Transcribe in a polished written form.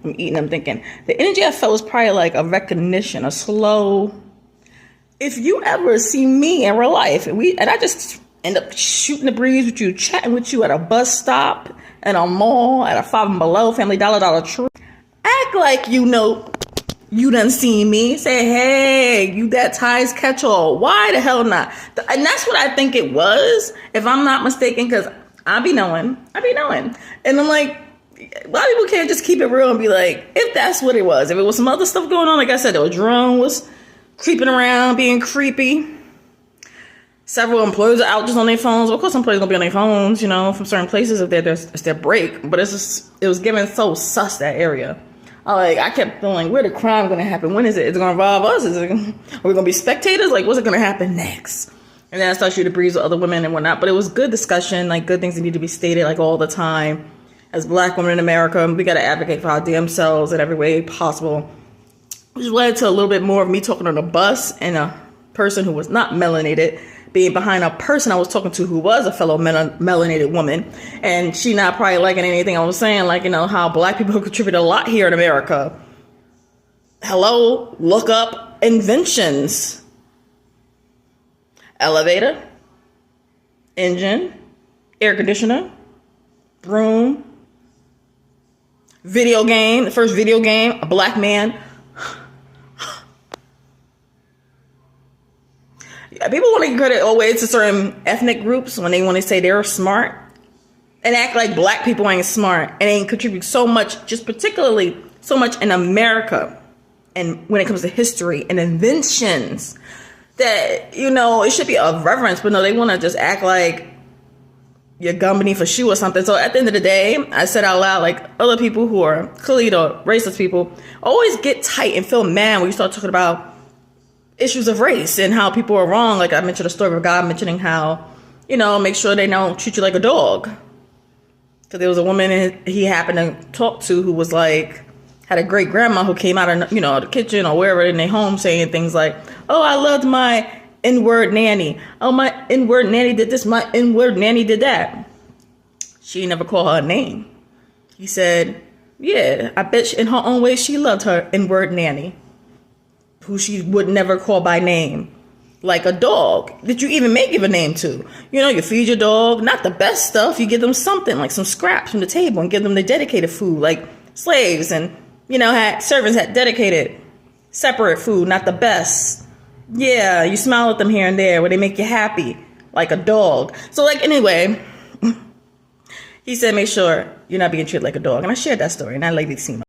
from eating them, thinking the energy I felt was probably like a recognition, a slow. If you ever see me in real life, and I just end up shooting the breeze with you, chatting with you at a bus stop, at a mall, at a Five and Below, Family Dollar Tree, act like you know you done seen me. Say, hey, you that Ty's catch-all. Why the hell not? And that's what I think it was, if I'm not mistaken, because I be knowing. And I'm like, a lot of people can't just keep it real and be like, if that's what it was. If it was some other stuff going on, like I said, the drone was creeping around, being creepy. Several employees are out just on their phones. Well, of course, employees gonna be on their phones, from certain places if it's their break. But it was given so sus, that area. I kept feeling, where the crime gonna happen? When is it? Is it gonna involve us? Are we gonna be spectators? Like, what's it gonna happen next? And then I started shooting the breeze with other women and whatnot. But it was good discussion, like good things that need to be stated, like all the time. As Black women in America, we gotta advocate for our damn selves in every way possible. Which led to a little bit more of me talking on a bus and a person who was not melanated being behind a person I was talking to who was a fellow melanated woman, and she not probably liking anything I was saying, like, how Black people contribute a lot here in America. Hello, look up inventions. Elevator, engine, air conditioner, broom, video game, the first video game, a Black man. People want to give credit always to certain ethnic groups when they want to say they're smart and act like Black people ain't smart and ain't contribute so much, just particularly so much in America. And when it comes to history and inventions, that, it should be of reverence, but no, they want to just act like you're gum beneath a shoe or something. So at the end of the day, I said out loud, like, other people who are clearly the racist people always get tight and feel mad when you start talking about issues of race and how people are wrong. Like I mentioned a story of a guy mentioning how, make sure they don't treat you like a dog. Because there was a woman he happened to talk to who was like, had a great grandma who came out of, the kitchen or wherever in their home saying things like, oh, I loved my N-word nanny. Oh, my N-word nanny did this. My N-word nanny did that. She never called her a name. He said, yeah, I bet in her own way she loved her N-word nanny, who she would never call by name, like a dog that you even may give a name to. You feed your dog, not the best stuff. You give them something, like some scraps from the table, and give them the dedicated food, like slaves and, servants had dedicated, separate food, not the best. Yeah, you smile at them here and there where they make you happy, like a dog. So, anyway, he said, make sure you're not being treated like a dog. And I shared that story, and that lady seemed